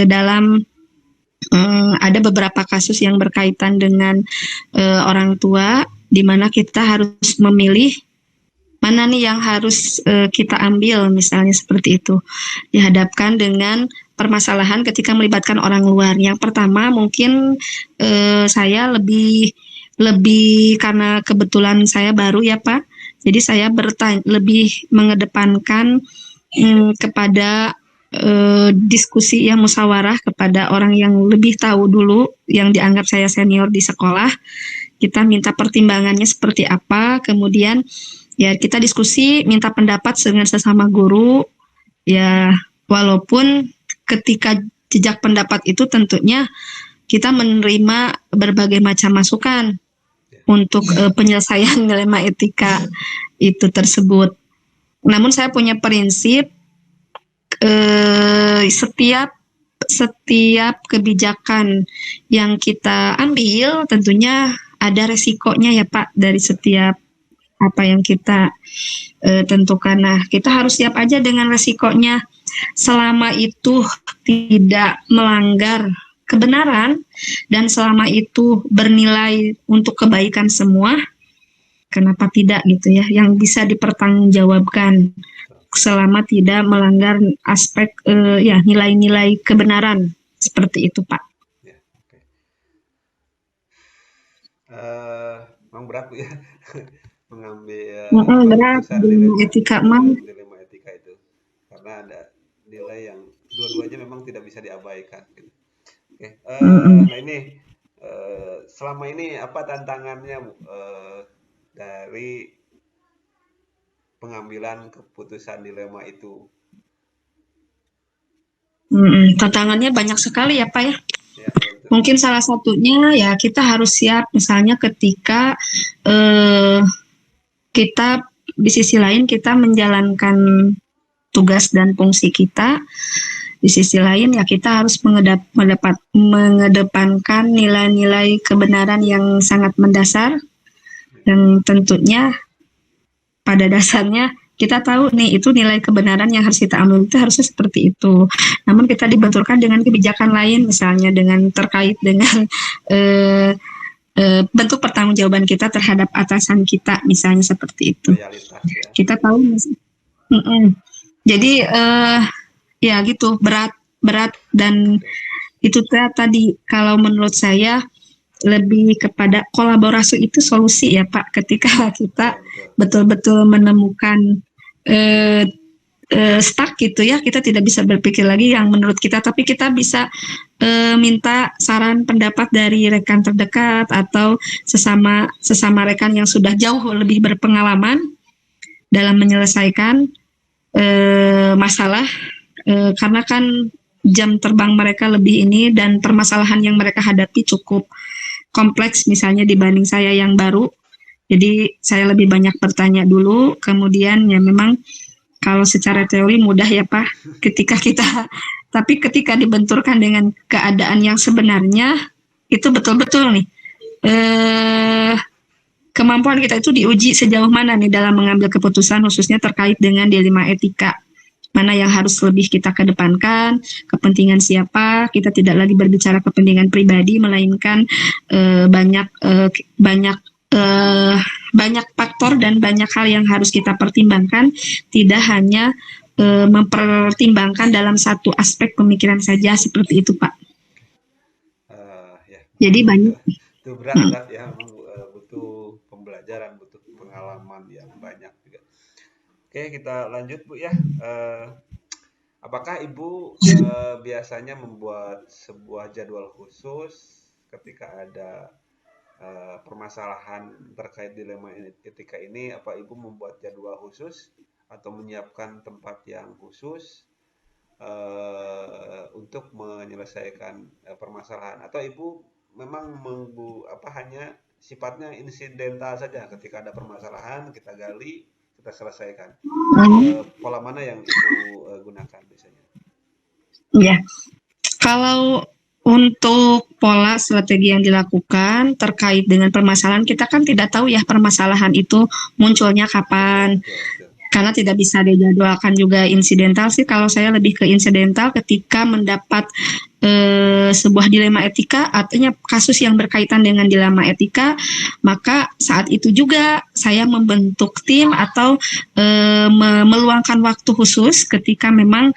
dalam ada beberapa kasus yang berkaitan dengan orang tua di mana kita harus memilih mana nih yang harus kita ambil, misalnya seperti itu. Dihadapkan dengan permasalahan ketika melibatkan orang luar. Yang pertama mungkin saya lebih karena kebetulan saya baru ya Pak. Jadi saya lebih mengedepankan kepada diskusi yang musyawarah kepada orang yang lebih tahu dulu, yang dianggap saya senior di sekolah. Kita minta pertimbangannya seperti apa, kemudian ya kita diskusi, minta pendapat dengan sesama guru, ya walaupun ketika jejak pendapat itu tentunya kita menerima berbagai macam masukan untuk penyelesaian dilema etika itu tersebut. Namun saya punya prinsip setiap kebijakan yang kita ambil tentunya ada resikonya ya Pak dari setiap apa yang kita tentukan. Nah, kita harus siap aja dengan resikonya selama itu tidak melanggar kebenaran dan selama itu bernilai untuk kebaikan semua, kenapa tidak gitu ya, yang bisa dipertanggungjawabkan selama tidak melanggar aspek ya nilai-nilai kebenaran, seperti itu Pak. Ya, okay. Memang berat Bu ya mengambil berat dilema etika itu karena ada nilai yang dua-duanya memang tidak bisa diabaikan gitu. Oke. Nah ini selama ini apa tantangannya Bu dari pengambilan keputusan dilema itu? Tantangannya banyak sekali ya Pak ya. Mungkin salah satunya ya kita harus siap misalnya ketika kita di sisi lain kita menjalankan tugas dan fungsi kita Di sisi lain ya kita harus mengedepankan nilai-nilai kebenaran yang sangat mendasar, dan tentunya pada dasarnya kita tahu nih itu nilai kebenaran yang harus kita ambil itu harusnya seperti itu. Namun kita dibenturkan dengan kebijakan lain, misalnya dengan terkait dengan bentuk pertanggungjawaban kita terhadap atasan kita, misalnya seperti itu. Loyalitas ya. Kita tahu, jadi ya gitu, berat dan itu tadi kalau menurut saya lebih kepada kolaborasi itu solusi ya Pak, ketika kita betul-betul menemukan stuck gitu ya, kita tidak bisa berpikir lagi yang menurut kita, tapi kita bisa minta saran pendapat dari rekan terdekat atau sesama rekan yang sudah jauh lebih berpengalaman dalam menyelesaikan masalah, karena kan jam terbang mereka lebih ini dan permasalahan yang mereka hadapi cukup kompleks misalnya dibanding saya yang baru. Jadi saya lebih banyak bertanya dulu, kemudian ya memang kalau secara teori mudah ya Pak, tapi ketika dibenturkan dengan keadaan yang sebenarnya, itu betul-betul nih, kemampuan kita itu diuji sejauh mana nih dalam mengambil keputusan, khususnya terkait dengan dilema etika. Mana yang harus lebih kita kedepankan, kepentingan siapa, kita tidak lagi berbicara kepentingan pribadi, melainkan banyak faktor dan banyak hal yang harus kita pertimbangkan, tidak hanya mempertimbangkan dalam satu aspek pemikiran saja, seperti itu Pak. Ya. Jadi banyak. Itu berat ya, butuh pembelajaran, butuh pengalaman yang banyak juga. Oke, kita lanjut Bu ya. Apakah Ibu biasanya membuat sebuah jadwal khusus ketika ada permasalahan terkait dilema etika ini? Apa Ibu membuat jadwal khusus atau menyiapkan tempat yang khusus untuk menyelesaikan permasalahan? Atau Ibu memang hanya sifatnya insidental saja, ketika ada permasalahan kita gali, kita selesaikan? Pola mana yang Ibu gunakan biasanya? Ya, kalau untuk pola strategi yang dilakukan terkait dengan permasalahan, kita kan tidak tahu ya permasalahan itu munculnya kapan, karena tidak bisa dijadwalkan juga. Insidental sih kalau saya lebih ke insidental, ketika mendapat sebuah dilema etika, artinya kasus yang berkaitan dengan dilema etika, maka saat itu juga saya membentuk tim atau meluangkan waktu khusus ketika memang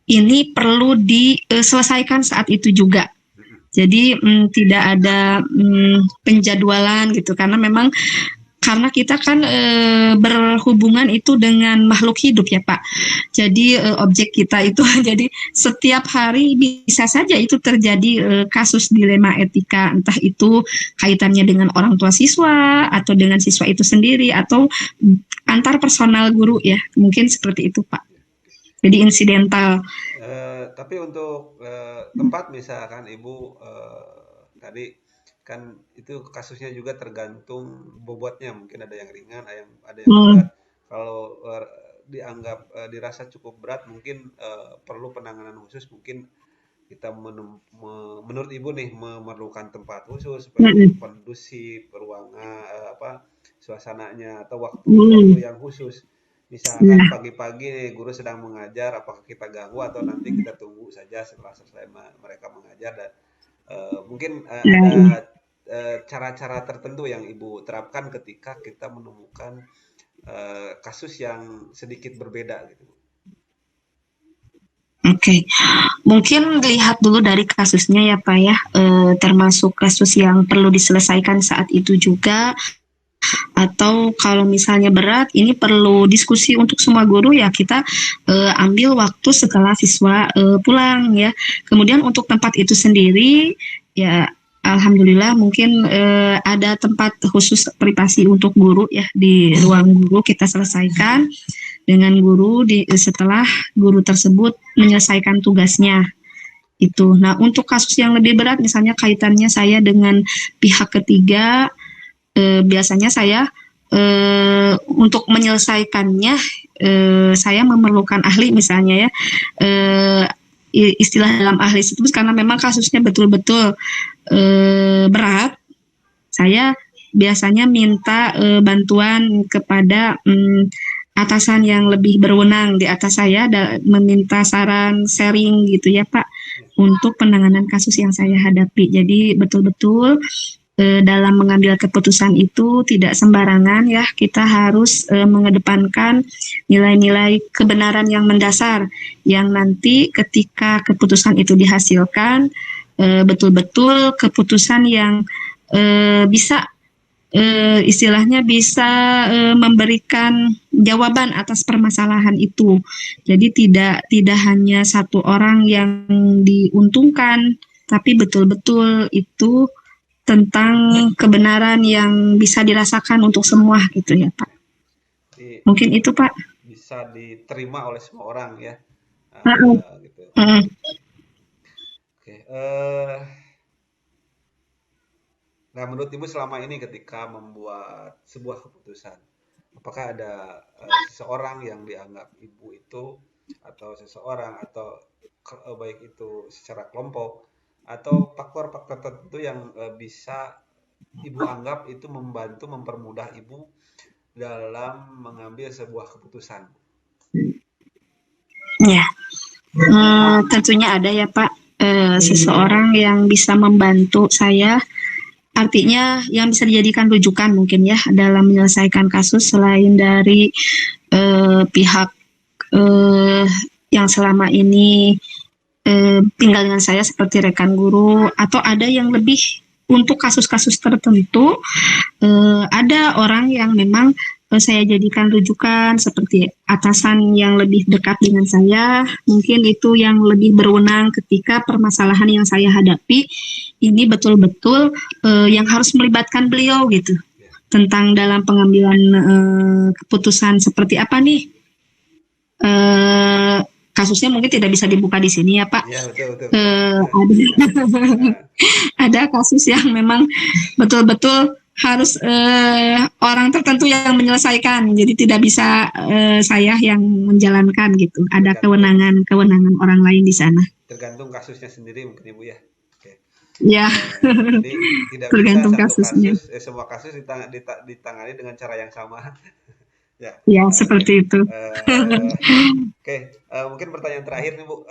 ini perlu diselesaikan saat itu juga. Jadi tidak ada penjadwalan gitu, karena memang karena kita kan berhubungan itu dengan makhluk hidup ya Pak. Jadi objek kita itu jadi setiap hari bisa saja itu terjadi kasus dilema etika, entah itu kaitannya dengan orang tua siswa atau dengan siswa itu sendiri atau antar personal guru ya, mungkin seperti itu Pak. Jadi insidental. Tapi untuk tempat misalkan Ibu tadi kan itu kasusnya juga tergantung bobotnya, mungkin ada yang ringan, ada yang berat. Kalau dianggap dirasa cukup berat, mungkin perlu penanganan khusus, mungkin kita menurut Ibu nih memerlukan tempat khusus seperti kondusif, ruangan suasananya, atau waktu yang khusus. Misalkan pagi-pagi nih guru sedang mengajar, apakah kita ganggu atau nanti kita tunggu saja setelah selesai mereka mengajar, dan mungkin ada cara-cara tertentu yang Ibu terapkan ketika kita menemukan kasus yang sedikit berbeda gitu. Oke. Mungkin dilihat dulu dari kasusnya ya Pak ya, termasuk kasus yang perlu diselesaikan saat itu juga, atau kalau misalnya berat, ini perlu diskusi untuk semua guru ya, kita ambil waktu setelah siswa pulang ya. Kemudian untuk tempat itu sendiri ya, alhamdulillah mungkin ada tempat khusus privasi untuk guru ya, di ruang guru kita selesaikan dengan guru setelah guru tersebut menyelesaikan tugasnya itu. Nah, untuk kasus yang lebih berat misalnya kaitannya saya dengan pihak ketiga, biasanya saya untuk menyelesaikannya saya memerlukan ahli misalnya ya, istilah dalam ahli situs, karena memang kasusnya betul-betul berat, saya biasanya minta bantuan kepada atasan yang lebih berwenang di atas saya, meminta saran sharing gitu ya Pak, untuk penanganan kasus yang saya hadapi. Jadi betul-betul dalam mengambil keputusan itu tidak sembarangan ya, kita harus mengedepankan nilai-nilai kebenaran yang mendasar, yang nanti ketika keputusan itu dihasilkan betul-betul keputusan yang bisa istilahnya bisa memberikan jawaban atas permasalahan itu. Jadi tidak hanya satu orang yang diuntungkan, tapi betul-betul itu tentang kebenaran yang bisa dirasakan untuk semua gitu ya Pak. Mungkin itu Pak. Bisa diterima oleh semua orang ya. Gitu. Oke. Nah, menurut Ibu selama ini ketika membuat sebuah keputusan, apakah ada seseorang yang dianggap Ibu itu, atau seseorang, atau baik itu secara kelompok, atau faktor-faktor tertentu yang bisa Ibu anggap itu membantu mempermudah Ibu dalam mengambil sebuah keputusan? Ya, tentunya ada ya Pak, seseorang yang bisa membantu saya, artinya yang bisa dijadikan rujukan mungkin ya dalam menyelesaikan kasus, selain dari pihak yang selama ini tinggal dengan saya seperti rekan guru, atau ada yang lebih untuk kasus-kasus tertentu, ada orang yang memang saya jadikan rujukan seperti atasan yang lebih dekat dengan saya, mungkin itu yang lebih berwenang ketika permasalahan yang saya hadapi ini betul-betul yang harus melibatkan beliau gitu, tentang dalam pengambilan keputusan seperti apa nih. Kasusnya mungkin tidak bisa dibuka di sini ya Pak. Ya, betul. Ada kasus yang memang betul-betul harus orang tertentu yang menyelesaikan, jadi tidak bisa saya yang menjalankan gitu. Ada kewenangan orang lain di sana. Tergantung kasusnya sendiri mungkin Ibu ya. Oke. Ya. Jadi tidak tergantung bisa satu kasusnya. semua kasus ditangani dengan cara yang sama. Ya, seperti itu. Oke, mungkin pertanyaan terakhir nih Bu,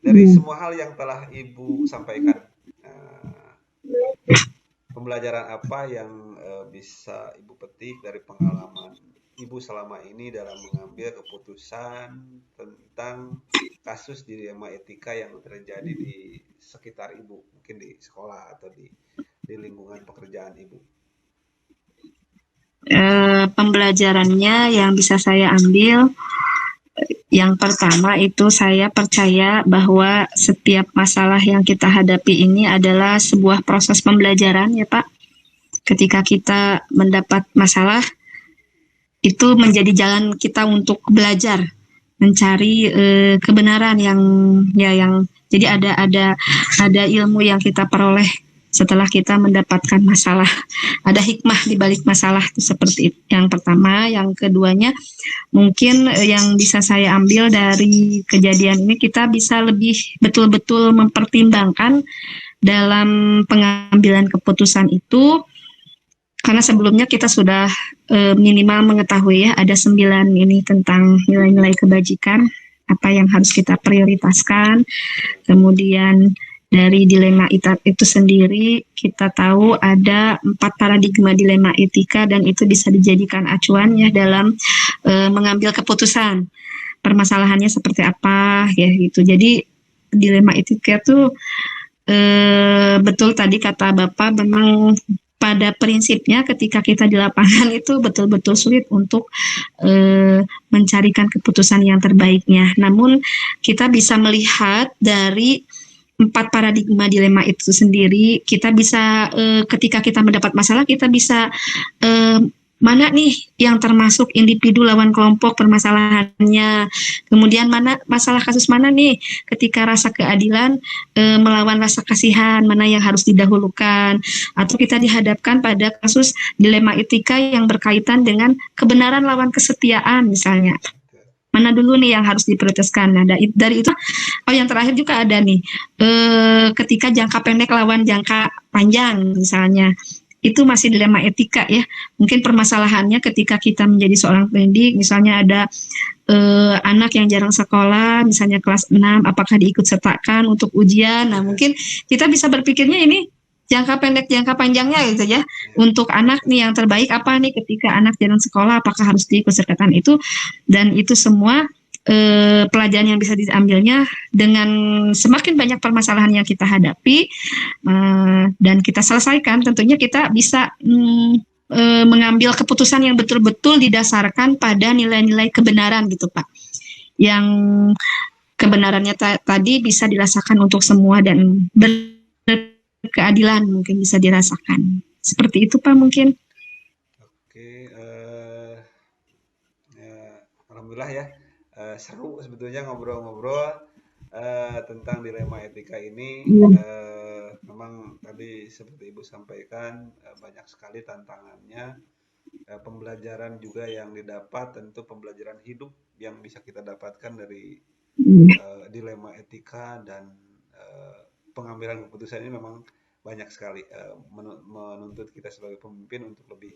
dari semua hal yang telah Ibu sampaikan, pembelajaran apa yang bisa Ibu petik dari pengalaman Ibu selama ini dalam mengambil keputusan tentang kasus dilema etika yang terjadi di sekitar Ibu, mungkin di sekolah atau di lingkungan pekerjaan Ibu? Pembelajarannya yang bisa saya ambil, yang pertama itu saya percaya bahwa setiap masalah yang kita hadapi ini adalah sebuah proses pembelajaran ya Pak. Ketika kita mendapat masalah, itu menjadi jalan kita untuk belajar, mencari kebenaran yang jadi ada ilmu yang kita peroleh setelah kita mendapatkan masalah. Ada hikmah di balik masalah itu, seperti itu. Yang pertama. Yang keduanya, mungkin yang bisa saya ambil dari kejadian ini, kita bisa lebih betul-betul mempertimbangkan dalam pengambilan keputusan itu, karena sebelumnya kita sudah minimal mengetahui ya, ada 9 ini tentang nilai-nilai kebajikan, apa yang harus kita prioritaskan. Kemudian dari dilema itu sendiri, kita tahu ada 4 paradigma dilema etika, dan itu bisa dijadikan acuan ya dalam mengambil keputusan. Permasalahannya seperti apa ya gitu. Jadi dilema etika itu betul tadi kata Bapak, memang pada prinsipnya ketika kita di lapangan itu betul-betul sulit untuk mencarikan keputusan yang terbaiknya. Namun kita bisa melihat dari 4 paradigma dilema itu sendiri, kita bisa ketika kita mendapat masalah, kita bisa mana nih yang termasuk individu lawan kelompok permasalahannya, kemudian mana masalah kasus mana nih ketika rasa keadilan melawan rasa kasihan, mana yang harus didahulukan, atau kita dihadapkan pada kasus dilema etika yang berkaitan dengan kebenaran lawan kesetiaan misalnya. mana dulu nih yang harus diprioritaskan. Nah, dari itu, oh yang terakhir juga ada nih, ketika jangka pendek lawan jangka panjang misalnya, itu masih dilema etika ya. Mungkin permasalahannya ketika kita menjadi seorang pendidik, misalnya ada anak yang jarang sekolah, misalnya kelas 6, apakah diikut sertakan untuk ujian. Nah, mungkin kita bisa berpikirnya ini jangka pendek, jangka panjangnya gitu ya. Untuk anak nih yang terbaik apa nih ketika anak jarang sekolah, apakah harus diikut sertakan itu, dan itu semua pelajaran yang bisa diambilnya dengan semakin banyak permasalahan yang kita hadapi dan kita selesaikan, tentunya kita bisa mengambil keputusan yang betul-betul didasarkan pada nilai-nilai kebenaran gitu Pak, yang kebenarannya tadi bisa dirasakan untuk semua dan berkeadilan mungkin bisa dirasakan seperti itu Pak mungkin. Oke, alhamdulillah ya. Seru sebetulnya ngobrol-ngobrol tentang dilema etika ini. Memang tadi seperti Ibu sampaikan banyak sekali tantangannya. Pembelajaran juga yang didapat, tentu pembelajaran hidup yang bisa kita dapatkan dari dilema etika dan pengambilan keputusan ini memang banyak sekali menuntut kita sebagai pemimpin untuk lebih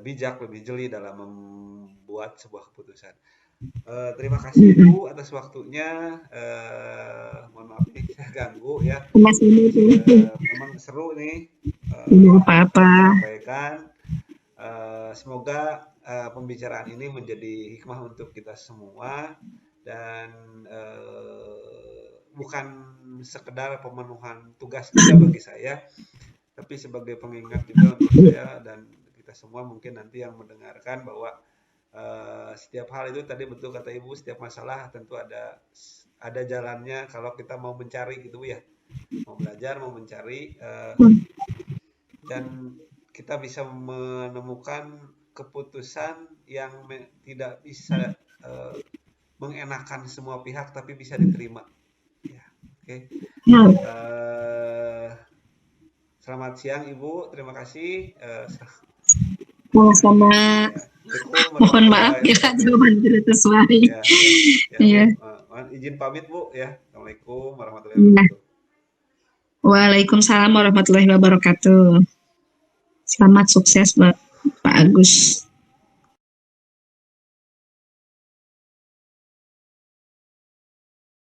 bijak, lebih jeli dalam membuat sebuah keputusan. Terima kasih Ibu atas waktunya. Mohon maaf nih saya ganggu ya. Memang seru nih. Apa-apa. Sampaikan. Semoga pembicaraan ini menjadi hikmah untuk kita semua dan bukan sekedar pemenuhan tugas juga bagi saya, tapi sebagai pengingat juga untuk saya dan kita semua mungkin nanti yang mendengarkan bahwa setiap hal itu tadi betul kata Ibu, setiap masalah tentu ada jalannya kalau kita mau mencari gitu ya, mau belajar, mau mencari dan kita bisa menemukan keputusan yang tidak bisa mengenakan semua pihak tapi bisa diterima. Ya, oke. Selamat siang Ibu, terima kasih. Sama-sama. Mohon maaf bila jawaban tidak sesuai. Ya. Izin pamit Bu ya. Assalamualaikum warahmatullahi wabarakatuh. Waalaikumsalam warahmatullahi wabarakatuh. Selamat sukses Pak Agus.